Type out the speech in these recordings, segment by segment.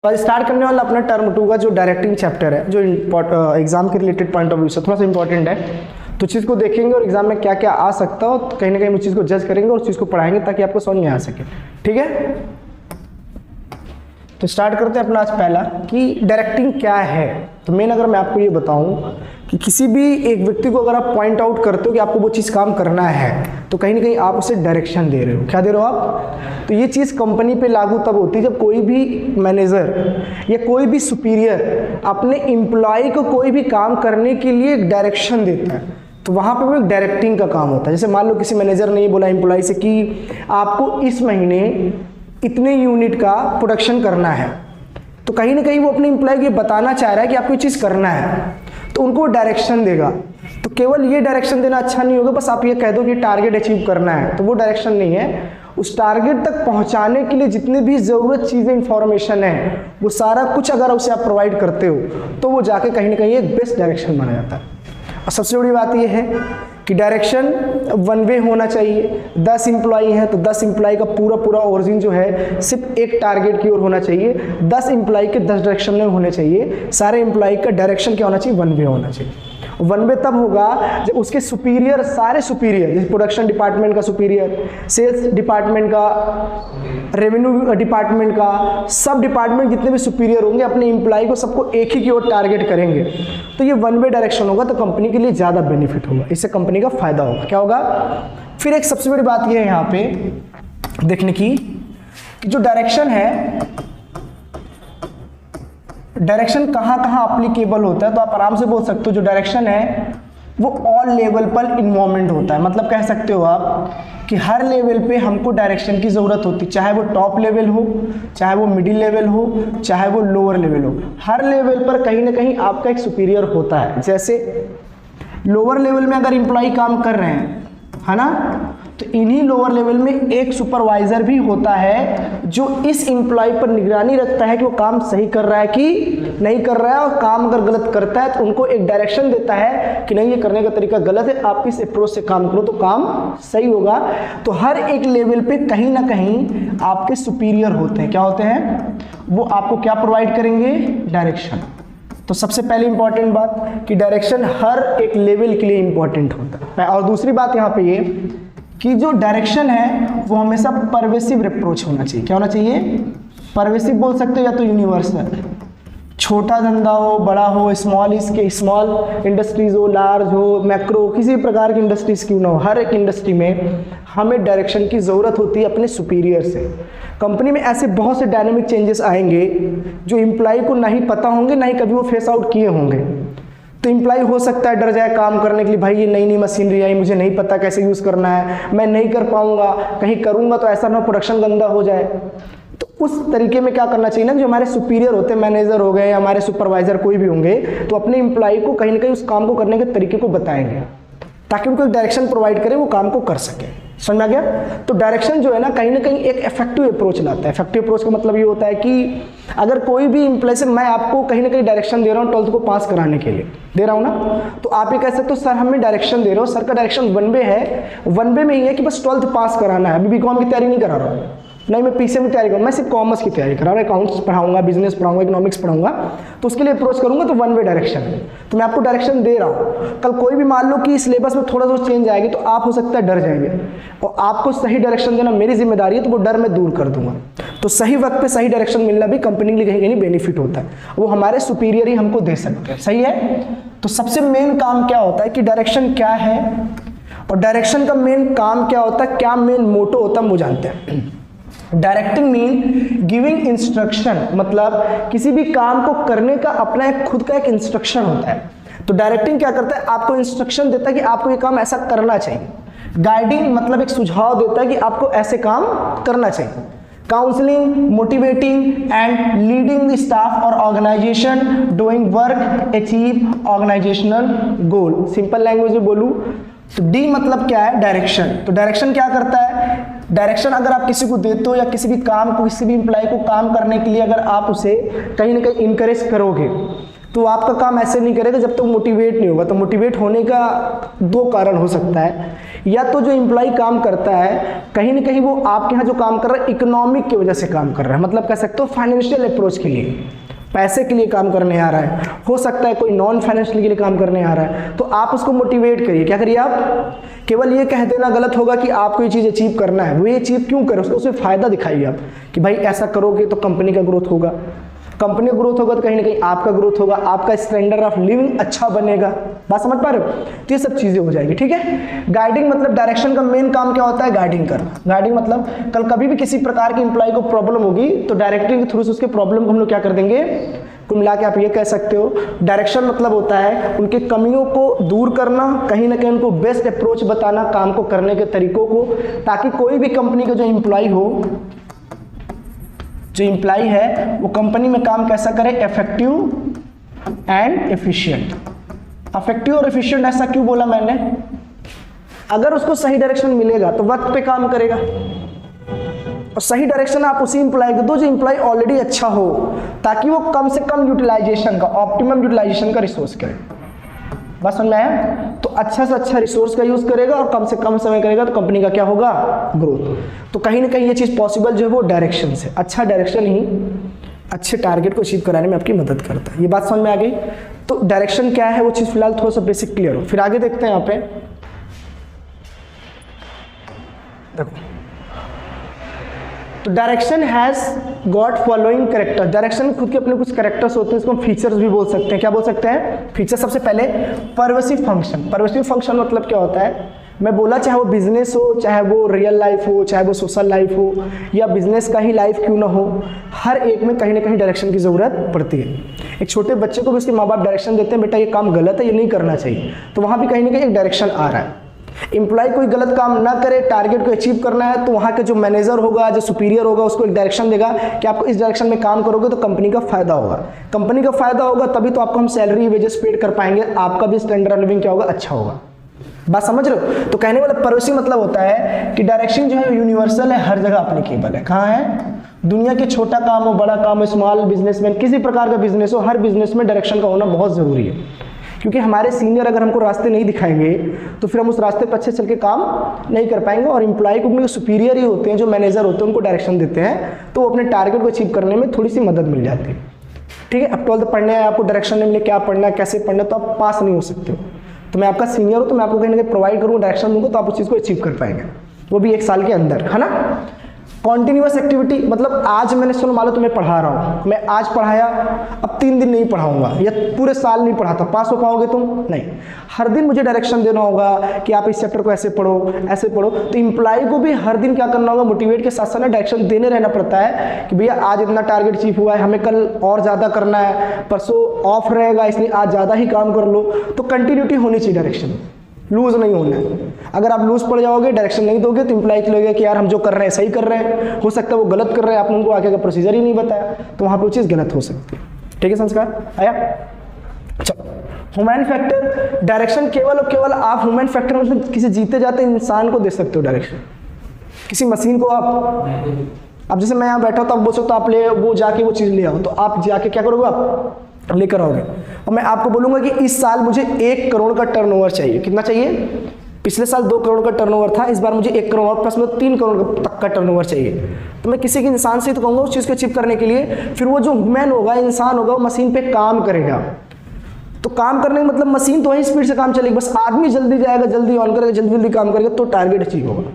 और स्टार्ट करने वाला अपना टर्म 2 का जो डायरेक्टिंग चैप्टर है, जो एग्जाम के रिलेटेड पॉइंट ऑफ व्यू से थोड़ा सा इंपॉर्टेंट है, तो चीज़ को देखेंगे और एग्जाम में क्या क्या आ सकता हो, तो कहीं ना कहीं उस चीज़ को जज करेंगे और उस चीज़ को पढ़ाएंगे ताकि आपको समझ में आ सके। ठीक है, तो स्टार्ट करते हैं अपना आज पहला कि डायरेक्टिंग क्या है। तो मेन अगर मैं आपको ये बताऊं कि किसी भी एक व्यक्ति को अगर आप पॉइंट आउट करते हो कि आपको वो चीज़ काम करना है, तो कहीं ना कहीं आप उसे डायरेक्शन दे रहे हो। क्या दे रहे हो आप? तो ये चीज़ कंपनी पे लागू तब होती है जब कोई भी मैनेजर या कोई भी सुपीरियर अपने एम्प्लॉय को कोई भी काम करने के लिए डायरेक्शन देता है, तो वहाँ पे वो एक डायरेक्टिंग का काम होता है। जैसे मान लो किसी मैनेजर ने ये बोला एम्प्लॉय से कि आपको इस महीने इतने यूनिट का प्रोडक्शन करना है, तो कहीं ना कहीं वो अपने एम्प्लॉय को ये बताना चाह रहा है कि आपको ये चीज़ करना है, तो उनको डायरेक्शन देगा। तो केवल ये डायरेक्शन देना अच्छा नहीं होगा, बस आप ये कह दो कि टारगेट अचीव करना है, तो वो डायरेक्शन नहीं है। उस टारगेट तक पहुंचाने के लिए जितनी भी ज़रूरत चीज़ें इंफॉर्मेशन है, वो सारा कुछ अगर उसे आप प्रोवाइड करते हो, तो वो जाके कहीं ना कहीं एक बेस्ट डायरेक्शन बना जाता है। और सबसे बड़ी बात ये है कि डायरेक्शन वन वे होना चाहिए। 10 एम्प्लॉई हैं तो 10 एम्प्लॉई का पूरा ओरिजिन जो है सिर्फ एक टारगेट की ओर होना चाहिए। 10 एम्प्लॉई के 10 डायरेक्शन में होने चाहिए। सारे एम्प्लॉई का डायरेक्शन क्या होना चाहिए? वन वे होना चाहिए। वन वे तब होगा जब उसके सुपीरियर, सारे सुपीरियर, जैसे प्रोडक्शन डिपार्टमेंट का सुपीरियर, सेल्स डिपार्टमेंट का, रेवेन्यू डिपार्टमेंट का, सब डिपार्टमेंट जितने भी सुपीरियर होंगे अपने एम्प्लॉय को सबको एक ही की ओर टारगेट करेंगे, तो ये वन वे डायरेक्शन होगा। तो कंपनी के लिए ज़्यादा बेनिफिट होगा, इससे कंपनी का फायदा होगा। क्या होगा? फिर एक सबसे बड़ी बात यह है यहाँ पे देखने की कि जो डायरेक्शन है, डायरेक्शन कहाँ कहाँ अप्लीकेबल होता है, तो आप आराम से बोल सकते हो जो डायरेक्शन है वो ऑल लेवल पर इन्वॉल्वमेंट होता है। मतलब कह सकते हो आप कि हर लेवल पे हमको डायरेक्शन की ज़रूरत होती है, चाहे वो टॉप लेवल हो, चाहे वो मिडिल लेवल हो, चाहे वो लोअर लेवल हो। हर लेवल पर कहीं ना कहीं आपका एक सुपीरियर होता है। जैसे लोअर लेवल में अगर एम्प्लॉय काम कर रहे हैं, है ना, तो इन्हीं लोअर लेवल में एक सुपरवाइजर भी होता है जो इस एम्प्लॉय पर निगरानी रखता है कि वो काम सही कर रहा है कि नहीं कर रहा है, और काम अगर गलत करता है तो उनको एक डायरेक्शन देता है कि नहीं, ये करने का तरीका गलत है, आप इस अप्रोच से काम करो तो काम सही होगा। तो हर एक लेवल पे कहीं ना कहीं आपके सुपीरियर होते हैं। क्या होते हैं? वो आपको क्या प्रोवाइड करेंगे? डायरेक्शन। तो सबसे पहले इंपॉर्टेंट बात कि डायरेक्शन हर एक लेवल के लिए इंपॉर्टेंट होता है। और दूसरी बात यहाँ पे ये कि जो डायरेक्शन है वो हमेशा परवेसिव अप्रोच होना चाहिए। क्या होना चाहिए? परवेसिव बोल सकते हो या तो यूनिवर्सल। छोटा धंधा हो, बड़ा हो, स्मॉल इंडस्ट्रीज हो, लार्ज हो, मैक्रो, किसी भी प्रकार की इंडस्ट्रीज क्यों ना हो, हर एक इंडस्ट्री में हमें डायरेक्शन की ज़रूरत होती है अपने सुपीरियर से। कंपनी में ऐसे बहुत से डायनेमिक चेंजेस आएंगे जो एम्प्लॉय को नहीं पता होंगे, नहीं कभी वो फेस आउट किए होंगे। तो एम्प्लॉय हो सकता है डर जाए काम करने के लिए, भाई ये नई नई मशीनरी आई, मुझे नहीं पता कैसे यूज़ करना है, मैं नहीं कर पाऊंगा, कहीं करूंगा तो ऐसा ना प्रोडक्शन गंदा हो जाए। तो उस तरीके में क्या करना चाहिए ना, जो हमारे सुपीरियर होते हैं, मैनेजर हो गए, हमारे सुपरवाइजर कोई भी होंगे, तो अपने एम्प्लॉय को कहीं ना कहीं उस काम को करने के तरीके को बताएंगे ताकि उनको एक डायरेक्शन प्रोवाइड करें, वो काम को कर सके। समझ में आ गया? तो डायरेक्शन जो है ना कहीं एक इफेक्टिव अप्रोच लाता है। इफेक्टिव अप्रोच का मतलब ये होता है कि अगर कोई भी एम्प्लॉय से, मैं आपको कहीं ना कहीं डायरेक्शन दे रहा हूँ 12th को पास कराने के लिए दे रहा हूँ ना, तो आप ये कह सकते हो सर हमें डायरेक्शन दे रहे हो, सर का डायरेक्शन वन वे है, वन वे में ही है कि बस 12th पास कराना है, अभी बीकॉम की तैयारी नहीं करा रहा हूँ, नहीं मैं पीसीएम की तैयारी करूँ, मैं सिर्फ कॉमर्स की तैयारी करा रहा हूँ, अकाउंट्स पढ़ाऊंगा, बिजनेस पढ़ाऊंगा, इकोनॉमिक्स पढ़ाऊंगा, तो उसके लिए अप्रोच करूंगा तो वन वे डायरेक्शन है। तो मैं आपको डायरेक्शन दे रहा हूँ। कल कोई भी मान लो कि सिलेबस में थोड़ा सा चेंज आएगी तो आप हो सकता है डर जाएंगे, और आपको सही डायरेक्शन देना मेरी जिम्मेदारी है, तो वो डर मैं दूर कर दूंगा। तो सही वक्त पे सही डायरेक्शन मिलना भी कंपनी के लिए कहीं बेनिफिट होता है, वो हमारे सुपीरियर ही हमको दे सकते हैं। सही है? तो सबसे मेन काम क्या होता है कि डायरेक्शन क्या है, और डायरेक्शन का मेन काम क्या होता है, क्या मेन मोटो होता है, हम वो जानते हैं। डायरेक्टिंग मीन गिविंग इंस्ट्रक्शन, मतलब किसी भी काम को करने का अपना एक खुद का एक इंस्ट्रक्शन होता है। तो डायरेक्टिंग क्या करता है? आपको इंस्ट्रक्शन देता है कि आपको ये काम ऐसा करना चाहिए। गाइडिंग मतलब एक सुझाव देता है कि आपको ऐसे काम करना चाहिए। Counselling, motivating and leading the staff और organisation doing work achieve organisational goal. Simple language में बोलूँ तो डी मतलब क्या है? डायरेक्शन। तो डायरेक्शन क्या करता है? डायरेक्शन अगर आप किसी को देते हो या किसी भी काम को, किसी भी एम्प्लॉय को काम करने के लिए अगर आप उसे कहीं ना कहीं इनकरेज करोगे, तो आपका काम ऐसे नहीं करेगा जब तक मोटिवेट नहीं होगा। तो मोटिवेट होने का दो कारण हो सकता है, या तो जो एम्प्लॉय काम करता है कहीं ना कहीं वो आपके यहाँ जो काम कर रहा है इकोनॉमिक की वजह से काम कर रहा है, मतलब कह सकते हो फाइनेंशियल अप्रोच के लिए, पैसे के लिए काम करने आ रहा है। हो सकता है कोई नॉन फाइनेंशियल के लिए काम करने आ रहा है, तो आप उसको मोटिवेट करिए। क्या करिए आप? केवल ये कह देना गलत होगा कि आपको ये चीज़ अचीव करना है, वो ये अचीव क्यों करे, उसको उसमें फ़ायदा दिखाइए आप कि भाई ऐसा करोगे तो कंपनी का ग्रोथ होगा, कंपनी का ग्रोथ होगा तो कहीं ना कहीं आपका ग्रोथ होगा, आपका स्टैंडर्ड ऑफ लिविंग अच्छा बनेगा। बात समझ पा रहे हो? तो ये सब चीज़ें हो जाएगी, ठीक है। गाइडिंग मतलब डायरेक्शन का मेन काम क्या होता है? गाइडिंग करना। गाइडिंग मतलब कल कभी भी किसी प्रकार की एम्प्लॉय को प्रॉब्लम होगी तो डायरेक्टिंग के थ्रू से उसके प्रॉब्लम को हम लोग क्या कर देंगे, कुल मिला के आप ये कह सकते हो डायरेक्शन मतलब होता है उनके कमियों को दूर करना, कहीं ना कहीं उनको बेस्ट अप्रोच बताना काम को करने के तरीकों को, ताकि कोई भी कंपनी का जो एम्प्लॉय है वो कंपनी में काम कैसा करे, इफेक्टिव एंड एफिशिएंट। इफेक्टिव और एफिशिएंट ऐसा क्यों बोला मैंने? अगर उसको सही डायरेक्शन मिलेगा तो वक्त पे काम करेगा, और सही डायरेक्शन आप उसी एम्प्लॉय को दो जो एम्प्लॉय ऑलरेडी अच्छा हो, ताकि वो कम से कम यूटिलाइजेशन का, ऑप्टिमम यूटिलाइजेशन का रिसोर्स करे। बस समझ में आया? तो अच्छा से अच्छा रिसोर्स का यूज करेगा और कम से कम समय करेगा तो कंपनी का क्या होगा, ग्रोथ। तो कहीं ना कहीं ये चीज पॉसिबल जो है वो डायरेक्शन से, अच्छा डायरेक्शन ही अच्छे टारगेट को अचीव कराने में आपकी मदद करता है। ये बात समझ में आ गई? तो डायरेक्शन क्या है वो चीज फिलहाल थोड़ा सा बेसिक क्लियर हो, फिर आगे देखते हैं। यहाँ पे देखो, तो direction has got following character. Direction खुद के अपने कुछ कैरेक्टर्स होते हैं, इसको हम फीचर्स भी बोल सकते हैं। क्या बोल सकते हैं? फीचर। सबसे पहले परवेसिव फंक्शन। परवेसिव फंक्शन मतलब क्या होता है? मैं बोला चाहे वो बिजनेस हो, चाहे वो रियल लाइफ हो, चाहे वो सोशल लाइफ हो, या बिजनेस का ही लाइफ क्यों ना हो, हर एक में कहीं ना कहीं डायरेक्शन की जरूरत पड़ती है। एक छोटे बच्चे को भी उसके माँ बाप डायरेक्शन देते हैं, बेटा ये काम गलत है, ये नहीं करना चाहिए, तो वहाँ भी कहीं ना कहीं एक डायरेक्शन आ रहा है। एम्प्लॉय कोई गलत काम ना करे, टारगेट को अचीव करना है, तो वहाँ का जो मैनेजर होगा, जो सुपीरियर होगा, उसको एक डायरेक्शन देगा कि आपको इस डायरेक्शन में काम करोगे तो कंपनी का फायदा होगा। कंपनी का फायदा होगा तभी तो आपको हम सैलरी वेजेस पेड कर पाएंगे, आपका भी स्टैंडर्ड ऑफ लिविंग क्या होगा, अच्छा होगा। बात समझ रहे हो? तो कहने वाला परवेसिव मतलब होता है कि डायरेक्शन जो है यूनिवर्सल है, हर जगह एप्लीकेबल है। कहाँ है? दुनिया के छोटा काम हो, बड़ा काम हो, स्मॉल बिजनेसमैन, किसी प्रकार का बिजनेस हो, हर बिजनेस में डायरेक्शन का होना बहुत जरूरी है। क्योंकि हमारे सीनियर अगर हमको रास्ते नहीं दिखाएंगे तो फिर हम उस रास्ते पर अच्छे चल के काम नहीं कर पाएंगे, और एम्प्लॉय को सुपीरियर ही होते हैं, जो मैनेजर होते हैं, उनको डायरेक्शन देते हैं, तो वो अपने टारगेट को अचीव करने में थोड़ी सी मदद मिल जाती है। ठीक है, अब 12th पढ़ने आए, आपको डायरेक्शन नहीं मिले क्या पढ़ना है, कैसे पढ़ना है, तो आप पास नहीं हो सकते हो। तो मैं आपका सीनियर हूँ, तो मैं आपको कहीं ना कहीं प्रोवाइड करूँगा, डायरेक्शन दूंगा, तो आप उस चीज़ को अचीव कर पाएंगे, वो भी 1 साल के अंदर, है ना। कॉन्टिन्यूअस एक्टिविटी मतलब आज मैंने सुनो मान लो तुम्हें पढ़ा रहा हूँ, मैं आज पढ़ाया, अब 3 दिन नहीं पढ़ाऊंगा या पूरे साल नहीं पढ़ाता, पास हो पाओगे तुम? नहीं। हर दिन मुझे डायरेक्शन देना होगा कि आप इस चैप्टर को ऐसे पढ़ो, ऐसे पढ़ो। तो एम्प्लॉय को भी हर दिन क्या करना होगा, मोटिवेट के साथ साथ डायरेक्शन देने रहना पड़ता है कि भैया आज इतना टारगेट अचीव हुआ है, हमें कल और ज़्यादा करना है, परसों ऑफ रहेगा इसलिए आज ज़्यादा ही काम कर लो। तो कंटिन्यूटी होनी चाहिए, डायरेक्शन लूज नहीं होना है। अगर आप लूज पड़ जाओगे, डायरेक्शन नहीं दोगे, तो एम्प्लॉय के लगेगा कि यार हम जो कर रहे हैं सही कर रहे हैं, हो सकता है वो गलत कर रहे हैं, आपने उनको आगे का प्रोसीजर ही नहीं बताया, तो वहाँ पे वो चीज़ गलत हो सकती है। ठीक है, संस्कार आया? चलो, ह्यूमन फैक्टर। डायरेक्शन केवल और केवल आप ह्यूमन फैक्टर में किसी जीते जाते इंसान को दे सकते हो डायरेक्शन। किसी मशीन को आप, अब जैसे मैं यहाँ बैठा हूँ तो आप बोल सकते हो आप ले वो जाके वो चीज़ ले आओ, तो आप जाके क्या करोगे, आप लेकर आओगे। और मैं आपको बोलूँगा कि इस साल मुझे 1 करोड़ का टर्नओवर चाहिए। कितना चाहिए? पिछले साल 2 करोड़ का टर्नओवर था, इस बार मुझे 1 करोड़ प्लस में 3 करोड़ तक का टर्नओवर चाहिए। तो मैं किसी के इंसान से तो कहूँगा उस चीज़ को अचीव करने के लिए, फिर वो जो ह्यूमन होगा, इंसान होगा, वो मशीन पे काम करेगा। तो काम करने का मतलब मशीन तो वही स्पीड से काम चलेगी, बस आदमी जल्दी जाएगा, जल्दी ऑन करेगा, जल्दी जल्दी काम करेगा, तो टारगेट अचीव होगा।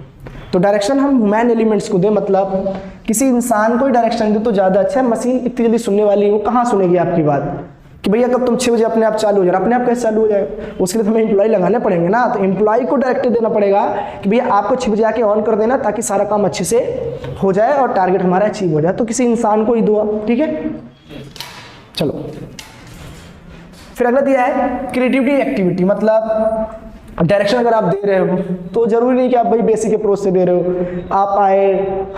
तो डायरेक्शन हम ह्यूमन एलिमेंट्स को दे, मतलब किसी इंसान को ही डायरेक्शन दे तो ज़्यादा अच्छा है। मशीन इतनी जल्दी सुनने वाली है, वो कहाँ सुनेगी आपकी बात कि भैया कब तुम 6 बजे अपने आप चालू हो जाए, अपने आप कैसे चालू हो जाएगा? उसके लिए तो हमें एम्प्लॉय लगाने पड़ेंगे ना। तो एम्प्लॉय को डायरेक्टिव देना पड़ेगा कि भैया आपको 6 बजे आके ऑन कर देना, ताकि सारा काम अच्छे से हो जाए और टारगेट हमारा अचीव हो जाए। तो किसी इंसान को ही दो, ठीक है। चलो, फिर अगला दिया है क्रिएटिविटी एक्टिविटी। मतलब डायरेक्शन अगर आप दे रहे हो तो जरूरी नहीं कि आप भाई बेसिक अप्रोच से दे रहे हो। आप आए,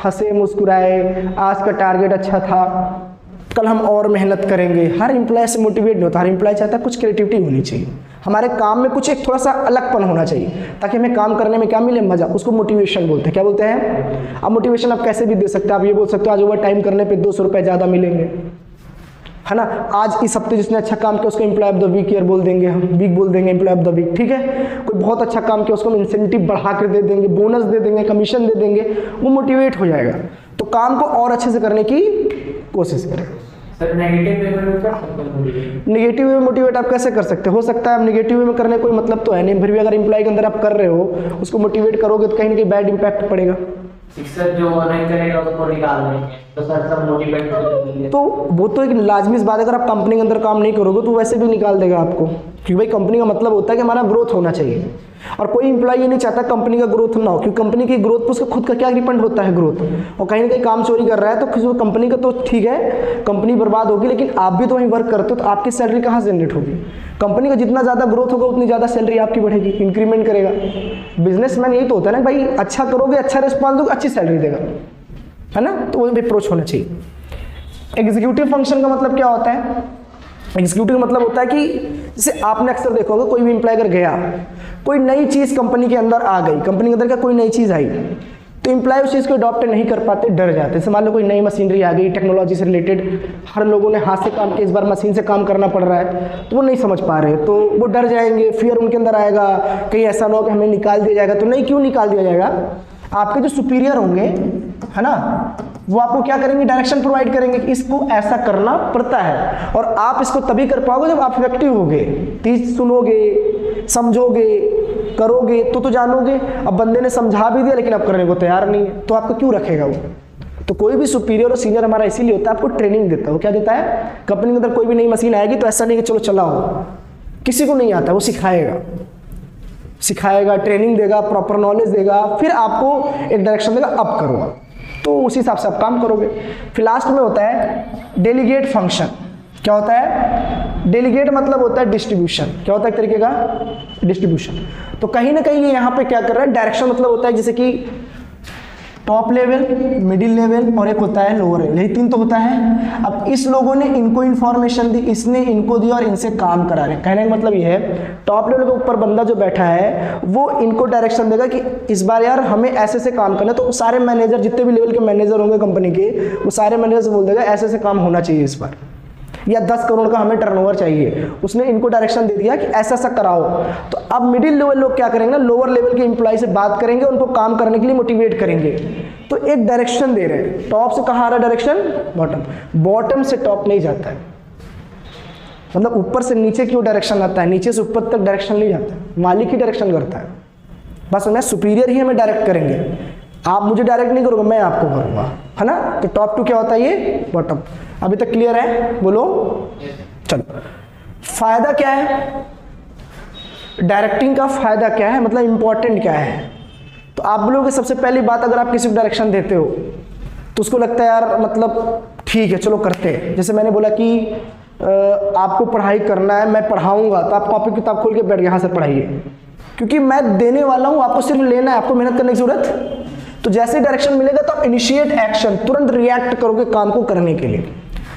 हंसे, मुस्कुराए, आज का टारगेट अच्छा था, कल हम और मेहनत करेंगे। हर एम्प्लॉय से मोटिवेट नहीं होता, हर एम्प्लॉय चाहता है कुछ क्रिएटिविटी होनी चाहिए, हमारे काम में कुछ एक थोड़ा सा अलगपन होना चाहिए, ताकि हमें काम करने में क्या मिले, मजा। उसको मोटिवेशन बोलते हैं। क्या बोलते हैं? अब मोटिवेशन आप कैसे भी दे सकते हैं। आप ये बोल सकते हो आज ओवर टाइम करने पे 200 रुपये ज़्यादा मिलेंगे, है ना। आज इस हफ्ते जिसने अच्छा काम किया उसको employ of the week year बोल देंगे, हम वीक बोल देंगे, एम्प्लॉय ऑफ द वीक, ठीक है। कोई बहुत अच्छा काम किया उसको हम इंसेंटिव बढ़ा कर दे देंगे, बोनस दे देंगे, कमीशन दे देंगे, वो मोटिवेट हो जाएगा, तो काम को और अच्छे से करने की कोशिश करें। सर नेगेटिव वे में कर सकते हैं? नेगेटिव वे में मोटिवेट आप कैसे कर सकते हो सकता है आप नेगेटिव वे में करने कोई मतलब तो है नहीं, फिर भी अगर एम्प्लॉय के अंदर आप कर रहे हो उसको मोटिवेट करोगे तो कहीं ना कहीं बैड इंपैक्ट पड़ेगा। सर जो नहीं करेगा उसको निकाल देंगे, तो सर सब मोटिवेट करेंगे, तो वो तो एक लाजमी बात है, अगर आप कंपनी के अंदर काम नहीं करोगे तो वैसे भी निकाल देगा आपको, क्योंकि भाई कंपनी का मतलब होता है कि हमारा ग्रोथ होना चाहिए, और कोई इंप्लॉय ये नहीं चाहता कंपनी का ग्रोथ ना हो, क्योंकि कंपनी की ग्रोथ पर उसका खुद का क्या डिपेंड होता है ग्रोथ, और कहीं ना कहीं काम चोरी कर रहा है तो कंपनी का तो ठीक है, कंपनी बर्बाद होगी, लेकिन आप भी तो वहीं वर्क करते हो, तो आपकी सैलरी कहाँ से जनरेट होगी। कंपनी का जितना ज़्यादा ग्रोथ होगा उतनी ज़्यादा सैलरी आपकी बढ़ेगी, इंक्रीमेंट करेगा। बिजनेसमैन यही तो होता है ना भाई, अच्छा करोगे, अच्छा रिस्पॉन्स दोगे, अच्छी सैलरी देगा, है ना, तो वो अप्रोच होना चाहिए। एग्जीक्यूटिव फंक्शन का मतलब क्या होता है? एग्जीक्यूटिव मतलब होता है कि जैसे आपने अक्सर देखोगे कोई भी एम्प्लॉय अगर गया, कोई नई चीज़ कंपनी के अंदर आ गई, कंपनी के अंदर क्या कोई नई चीज़ आई, तो एम्प्लॉय उस चीज़ को अडॉप्ट नहीं कर पाते, डर जाते। जैसे मान लो कोई नई मशीनरी आ गई टेक्नोलॉजी से रिलेटेड, हर लोगों ने हाथ से काम किया, इस बार मशीन से काम करना पड़ रहा है, तो वो नहीं समझ पा रहे, तो वो डर जाएंगे, फियर उनके अंदर आएगा, कहीं ऐसा ना हो कि हमें निकाल दिया जाएगा। तो नहीं, क्यों निकाल दिया जाएगा? आपके जो सुपीरियर होंगे, है ना, वो आपको क्या करेंगे? डायरेक्शन प्रोवाइड करेंगे कि इसको ऐसा करना पड़ता है, और आप इसको तभी कर पाओगे जब आप इफेक्टिव होगे, चीज सुनोगे, समझोगे, करोगे तो जानोगे। अब बंदे ने समझा भी दिया लेकिन आप करने को तैयार नहीं है, तो आपको क्यों रखेगा वो? तो कोई भी सुपीरियर और सीनियर हमारा इसीलिए होता है, आपको ट्रेनिंग देता है। वो क्या देता है? कंपनी के अंदर कोई भी नई मशीन आएगी तो ऐसा नहीं कि चलो चलाओ, किसी को नहीं आता, वो सिखाएगा, ट्रेनिंग देगा, प्रॉपर नॉलेज देगा, फिर आपको एक डायरेक्शन देगा, अब करो, तो उसी हिसाब से आप काम करोगे। फिर लास्ट में होता है डेलीगेट फंक्शन। क्या होता है? डेलीगेट मतलब होता है डिस्ट्रीब्यूशन। क्या होता है? एक तरीके का डिस्ट्रीब्यूशन। तो कहीं ना कहीं ये यहाँ पे क्या कर रहा है? डायरेक्शन मतलब होता है जैसे कि टॉप लेवल, मिडिल लेवल और एक होता है लोअर लेवल, यही तीन तो होता है। अब इस लोगों ने इनको इन्फॉर्मेशन दी, इसने इनको दी और इनसे काम करा रहे। कहने का मतलब ये है, टॉप लेवल के ऊपर बंदा जो बैठा है वो इनको डायरेक्शन देगा कि इस बार यार हमें ऐसे से काम करना है, तो सारे मैनेजर, जितने भी लेवल के मैनेजर होंगे कंपनी के, वो सारे मैनेजर से बोल देगा ऐसे से काम होना चाहिए इस बार, या 10 करोड़ का हमें टर्नओवर चाहिए। उसने इनको डायरेक्शन दे दिया कि ऐसा ऐसा कराओ। तो अब मिडिल लेवल लोग क्या करेंगे ना, लोअर लेवल के एम्प्लॉय से बात करेंगे, उनको काम करने के लिए मोटिवेट करेंगे। तो एक डायरेक्शन दे रहे हैं। टॉप से कहाँ आ रहा है डायरेक्शन? बॉटम। बॉटम से टॉप नहीं जाता है, मतलब ऊपर से नीचे क्यों डायरेक्शन आता है, नीचे से ऊपर तक डायरेक्शन नहीं जाता है, मालिक ही डायरेक्शन करता है। बस मैं सुपीरियर ही हमें डायरेक्ट करेंगे, आप मुझे डायरेक्ट नहीं करोगे, मैं आपको करूंगा, है ना। तो टॉप टू क्या होता है? ये बॉटम। अभी तक क्लियर है? बोलो। चलो, फायदा क्या है डायरेक्टिंग का? फायदा क्या है, मतलब इंपॉर्टेंट क्या है? तो आप बोलोगे सबसे पहली बात, अगर आप किसी को डायरेक्शन देते हो तो उसको लगता है यार मतलब ठीक है चलो करते हैं। जैसे मैंने बोला कि आपको पढ़ाई करना है, मैं पढ़ाऊंगा, तो आप कॉपी किताब खोल के बैठ गए, यहाँ से पढ़ाइए, क्योंकि मैं देने वाला हूँ, आपको सिर्फ लेना है, आपको मेहनत करने की जरूरत। तो जैसे डायरेक्शन मिलेगा तो आप इनिशिएट एक्शन, तुरंत रिएक्ट करोगे काम को करने के लिए।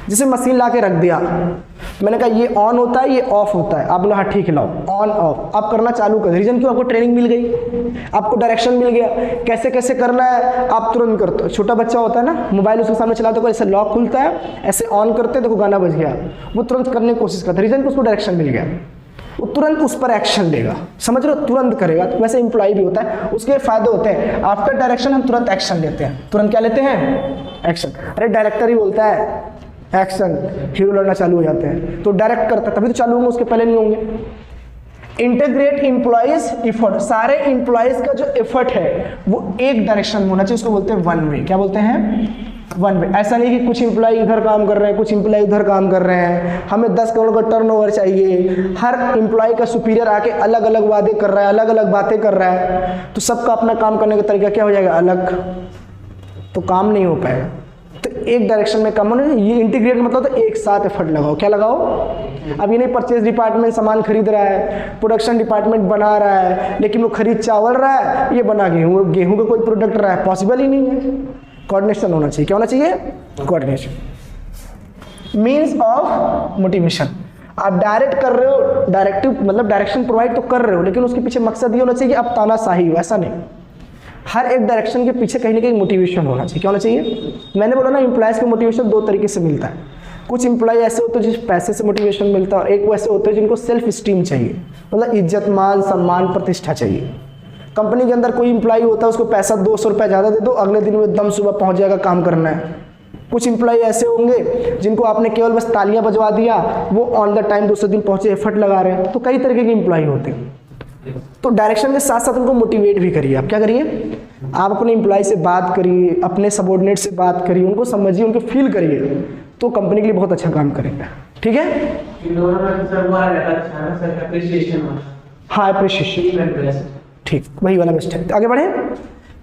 जैसे मशीन ला के रख दिया, मैंने कहा ये ऑन होता है, ये ऑफ होता है, आप बोला हाँ ठीक है लाओ, ऑन ऑफ, आप करना चालू कर। रीजन क्यों? आपको ट्रेनिंग मिल गई, आपको डायरेक्शन मिल गया, कैसे कैसे करना है आप तुरंत करते हो। छोटा बच्चा होता है ना, मोबाइल उसके सामने चलाते हो, ऐसे लॉक खुलता है, ऐसे ऑन करते, देखो गाना बज गया, वो तुरंत करने की कोशिश करता है। रीजन उसको डायरेक्शन मिल गया, वो तुरंत उस पर एक्शन लेगा, समझ रहे हो, तुरंत करेगा। तो वैसे एम्प्लॉय भी होता है, उसके फायदे होते हैं। आफ्टर डायरेक्शन हम तुरंत एक्शन लेते हैं। तुरंत क्या लेते हैं? एक्शन। अरे डायरेक्टर ही बोलता है एक्शन, हीरो लड़ना चालू हो जाते हैं, तो डायरेक्ट करता है, तभी तो चालू होंगे, उसके पहले नहीं होंगे। इंटीग्रेट एम्प्लॉयज एफर्ट, सारे एम्प्लॉयज का जो एफर्ट है वो एक डायरेक्शन में होना चाहिए, उसको बोलते हैं वन वे। क्या बोलते हैं? One way. ऐसा नहीं कि कुछ एम्प्लॉय इधर काम कर रहे हैं, कुछ एम्प्लॉय उधर काम कर रहे हैं, हमें 10 करोड़ का टर्नओवर चाहिए, हर एम्प्लॉय का सुपीरियर आके अलग अलग वादे कर रहा है, अलग अलग बातें कर रहा है, तो सबका अपना काम करने का तरीका क्या हो जाएगा? अलग, तो काम नहीं हो पाएगा। तो एक डायरेक्शन में काम होना, ये इंटीग्रेट मतलब तो एक साथ एफर्ट लगाओ। क्या लगाओ? अब ये नहीं परचेज डिपार्टमेंट सामान खरीद रहा है, प्रोडक्शन डिपार्टमेंट बना रहा है, लेकिन वो खरीद चावल रहा है, ये बना गेहूं का कोई प्रोडक्ट रहा है, पॉसिबल ही नहीं है। कोऑर्डिनेशन होना चाहिए। क्या होना चाहिए? कोऑर्डिनेशन। मीन्स ऑफ मोटिवेशन, आप डायरेक्ट कर रहे हो, डायरेक्टिव मतलब डायरेक्शन प्रोवाइड तो कर रहे हो, लेकिन उसके पीछे मकसद ये होना चाहिए कि आप तानाशाही हो, ऐसा नहीं। हर एक डायरेक्शन के पीछे कहीं ना कहीं मोटिवेशन होना चाहिए। क्या होना चाहिए? मैंने बोला ना, एम्प्लॉयज का मोटिवेशन दो तरीके से मिलता है। कुछ एम्प्लॉय ऐसे होते हैं जिस पैसे से मोटिवेशन मिलता है, और एक वैसे होते हैं जिनको सेल्फ स्टीम चाहिए, मतलब इज्जत मान सम्मान प्रतिष्ठा चाहिए। कंपनी के अंदर कोई एम्प्लॉय होता है, उसको पैसा 200 रुपये ज़्यादा दे दो, अगले दिन वो एकदम सुबह पहुंच जाएगा, काम करना है। कुछ एम्प्लॉय ऐसे होंगे जिनको आपने केवल बस तालियां बजवा दिया, वो ऑन द टाइम दूसरे दिन पहुंचे, एफर्ट लगा रहे हैं। तो कई तरीके के एम्प्लॉय होते हैं। तो डायरेक्शन के साथ साथ उनको मोटिवेट भी करिए। आप क्या करिए, आप अपने एम्प्लॉय से बात करिए, अपने सबॉर्डिनेट से बात करिए, उनको समझिए, उनको फील करिए, तो कंपनी के लिए बहुत अच्छा काम करेगा। ठीक है, हाँ अप्रिशिएशन, ठीक, वही वाला बेस्ट है। आगे बढ़े।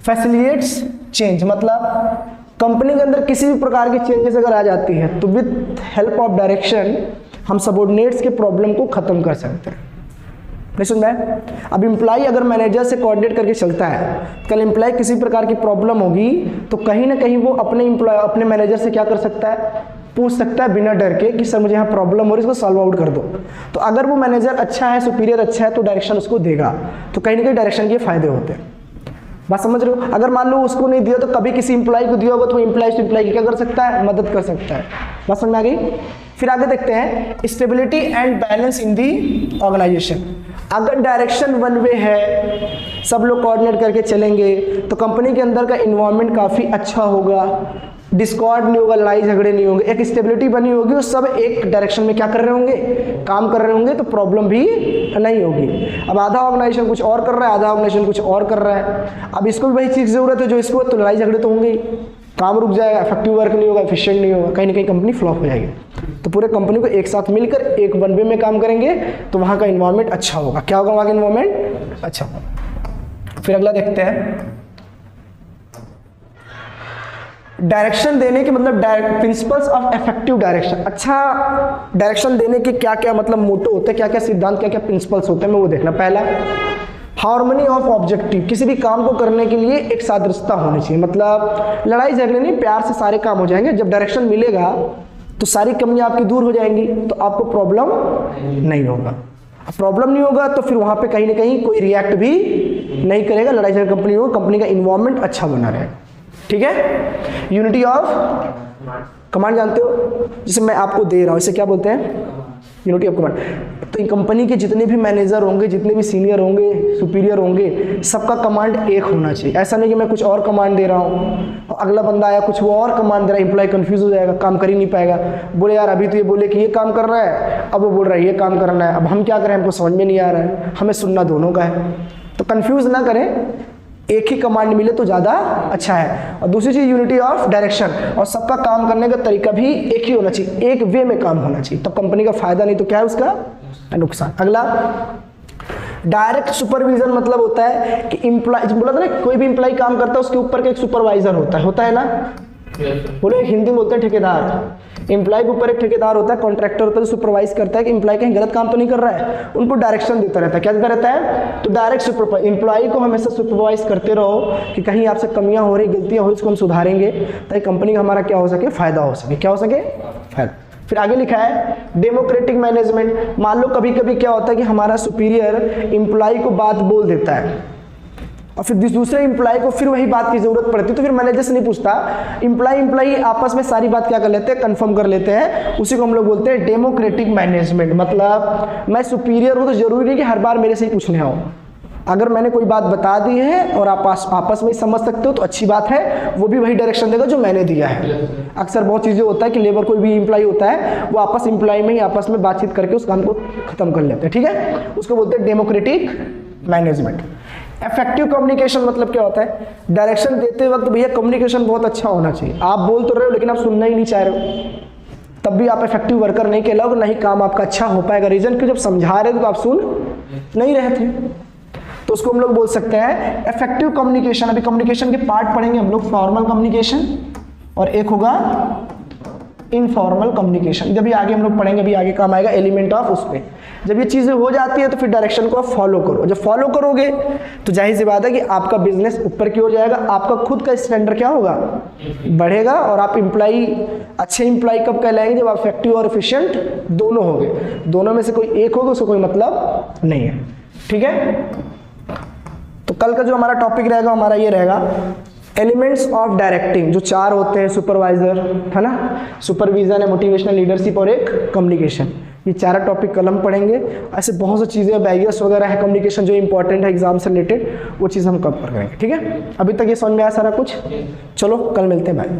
फैसिलिटेट्स चेंज, मतलब कंपनी के अंदर किसी भी प्रकार की चेंजेस अगर आ जाती है तो विद हेल्प ऑफ डायरेक्शन हम सबॉर्डिनेट्स के प्रॉब्लम को खत्म कर सकते हैं। नहीं सुन में, अब एम्प्लॉय अगर मैनेजर से कोऑर्डिनेट करके चलता है, कल एम्प्लॉय किसी प्रकार की प्रॉब्लम होगी तो कहीं ना कहीं वो अपने मैनेजर से क्या कर सकता है, पूछ सकता है बिना डर के कि सर मुझे यहाँ प्रॉब्लम हो रही है, इसको सॉल्व आउट कर दो। तो अगर वो मैनेजर अच्छा है, सुपीरियर अच्छा है, तो डायरेक्शन उसको देगा। तो कहीं ना कहीं डायरेक्शन के फायदे होते हैं। बात समझ रहे हो। अगर मान लो उसको नहीं दिया तो कभी किसी एम्प्लॉय को दिया होगा तो एम्प्लॉय टू एम्प्लॉय की क्या कर सकता है, मदद कर सकता है। बात समझ में आ गई। फिर आगे देखते हैं stability and balance in the organization. अगर डायरेक्शन वन वे है, सब लोग कोऑर्डिनेट करके चलेंगे, तो कंपनी के अंदर का इन्वायरमेंट काफ़ी अच्छा होगा, डिस्कॉर्ड नहीं होगा, लड़ाई झगड़े नहीं होंगे, एक स्टेबिलिटी बनी होगी और सब एक डायरेक्शन में क्या कर रहे होंगे, काम कर रहे होंगे, तो प्रॉब्लम भी नहीं होगी। अब आधा ऑर्गेनाइजेशन कुछ और कर रहा है, आधा ऑर्गेनाइजेशन कुछ और कर रहा है, अब इसको भी वही चीज़ जरूरत है जो इसको, तो लड़ाई झगड़े तो होंगे ही, काम रुक जाएगा, इफेक्टिव वर्क नहीं होगा, एफिशिएंट नहीं होगा, कहीं ना कहीं कंपनी फ्लॉप हो जाएगी। तो पूरे कंपनी को एक साथ मिलकर एक वन वे में काम करेंगे तो वहाँ का इन्वायरमेंट अच्छा होगा। क्या होगा, वहाँ का इन्वायरमेंट अच्छा होगा। फिर अगला देखते हैं डायरेक्शन देने के मतलब प्रिंसिपल्स ऑफ इफेक्टिव डायरेक्शन। अच्छा डायरेक्शन देने के क्या क्या मतलब मोटो होते हैं, क्या क्या सिद्धांत, क्या क्या प्रिंसिपल्स होते हैं, मैं वो देखना। पहला, हार्मनी ऑफ ऑब्जेक्टिव। किसी भी काम को करने के लिए एक सादृश्यता होनी चाहिए, मतलब लड़ाई झगड़े नहीं, प्यार से सारे काम हो जाएंगे। जब डायरेक्शन मिलेगा तो सारी कमियां आपकी दूर हो जाएंगी, तो आपको प्रॉब्लम नहीं होगा। प्रॉब्लम नहीं होगा तो फिर वहां पे कहीं ना कहीं कोई रिएक्ट भी नहीं करेगा, लड़ाई झगड़ा कंपनी हो, कंपनी का इन्वायरमेंट अच्छा बना रहेगा। ठीक है। यूनिटी ऑफ कमांड जानते हो, जिसे मैं आपको दे रहा हूं, इसे क्या बोलते हैं, यूनिटी ऑफ कमांड। तो इन कंपनी के जितने भी मैनेजर होंगे, जितने भी सीनियर होंगे, सुपीरियर होंगे, सबका कमांड एक होना चाहिए। ऐसा नहीं कि मैं कुछ और कमांड दे रहा हूँ और अगला बंदा आया कुछ वो और कमांड दे रहा है, एम्प्लॉय कंफ्यूज हो जाएगा, काम कर ही नहीं पाएगा। बोले यार अभी तो ये बोले कि ये काम कर रहा है, अब वो बोल रहा है ये काम करना है, अब हम क्या करें, हमको समझ में नहीं आ रहा है, हमें सुनना दोनों का है। तो कंफ्यूज ना करें, एक ही कमांड मिले तो ज़्यादा अच्छा है। और दूसरी चीज़ यूनिटी ऑफ डायरेक्शन, और सबका काम करने का तरीका भी एक ही होना चाहिए, एक वे में काम होना चाहिए, तो कंपनी का फायदा, नहीं तो क्या है उसका नुकसान। अगला, डायरेक्ट सुपरविजन मतलब होता है कि इम्प्लॉय, बोला था ना कोई भी इम्प्लॉय काम करता है उसके ऊपर का एक सुपरवाइजर होता है ना, बोले हिंदी में बोलते हैं ठेकेदार। एम्प्लॉय के ऊपर एक ठेकेदार होता है, कॉन्ट्रैक्टर होता है, जो सुपरवाइज करता है कि एम्प्लॉय कहीं गलत काम तो नहीं कर रहा है, उनको डायरेक्शन देता रहता है। क्या देता रहता है, तो डायरेक्ट सुपरवाइज, एम्प्लॉय को हमेशा सुपरवाइज करते रहो कि कहीं आपसे कमियां हो रही, गलतियां हो रही, इसको हम सुधारेंगे ताकि कंपनी का हमारा क्या हो सके, फायदा हो सके। क्या हो सके, फायदा। फिर आगे लिखा है डेमोक्रेटिक मैनेजमेंट। मान लो कभी कभी क्या होता है कि हमारा सुपीरियर एम्प्लॉय को बात बोल देता है और फिर दूसरे एम्प्लॉय को फिर वही बात की जरूरत पड़ती है, तो फिर मैनेजर से नहीं पूछता, एम्प्लॉय आपस में सारी बात क्या कर लेते हैं, कंफर्म कर लेते हैं। उसी को हम लोग बोलते हैं डेमोक्रेटिक मैनेजमेंट। मतलब मैं सुपीरियर हूँ तो जरूरी नहीं कि हर बार मेरे से ही पूछने आओ, अगर मैंने कोई बात बता दी है और आप आपस में ही समझ सकते हो तो अच्छी बात है, वो भी वही डायरेक्शन देगा जो मैंने दिया है। अक्सर बहुत चीज़ें होता है कि लेबर कोई भी एम्प्लॉय होता है वो आपस एम्प्लॉय में ही आपस में बातचीत करके उस काम को खत्म कर लेते हैं। ठीक है, उसको बोलते हैं डेमोक्रेटिक मैनेजमेंट। इफेक्टिव कम्युनिकेशन मतलब क्या होता है, डायरेक्शन देते वक्त भैया कम्युनिकेशन बहुत अच्छा होना चाहिए। आप बोल तो रहे हो लेकिन आप सुनना ही नहीं चाह रहे हो, तब भी आप इफेक्टिव वर्कर नहीं कहलाओगे, नहीं काम आपका अच्छा हो पाएगा। रीजन क्यों, जब समझा रहे थे तो आप सुन नहीं रहे थे, तो उसको हम लोग बोल सकते हैं इफेक्टिव कम्युनिकेशन। अभी कम्युनिकेशन के पार्ट पढ़ेंगे हम लोग, फॉर्मल कम्युनिकेशन और एक होगा इनफॉर्मल कम्युनिकेशन। जब भी आगे हम लोग पढ़ेंगे, अभी आगे काम आएगा एलिमेंट ऑफ उस पे। जब ये चीज़ें हो जाती है तो फिर डायरेक्शन को आप फॉलो करो। जब फॉलो करोगे तो जाहिर सी बात है कि आपका बिजनेस ऊपर की ओर जाएगा, आपका खुद का स्टैंडर्ड क्या होगा, बढ़ेगा, और आप अच्छे एम्प्लॉय कब कहलाएंगे, जब आप इफेक्टिव और एफिशिएंट दोनों होंगे। दोनों में से कोई एक होगा उसको कोई मतलब नहीं है। ठीक है, तो कल का जो हमारा टॉपिक रहेगा हमारा ये रहेगा एलिमेंट्स ऑफ डायरेक्टिंग जो 4 होते हैं, सुपरवाइजर है ना, सुपरविजन है, मोटिवेशनल लीडरशिप और एक कम्युनिकेशन। ये 4 टॉपिक कल हम पढ़ेंगे। ऐसे बहुत सी चीज़ें बैरियर्स वगैरह है कम्युनिकेशन जो इंपॉर्टेंट है एग्जाम से रिलेटेड, वो चीज़ हम कवर करेंगे। ठीक है, अभी तक ये समझ में आया सारा कुछ? चलो कल मिलते हैं, बाय।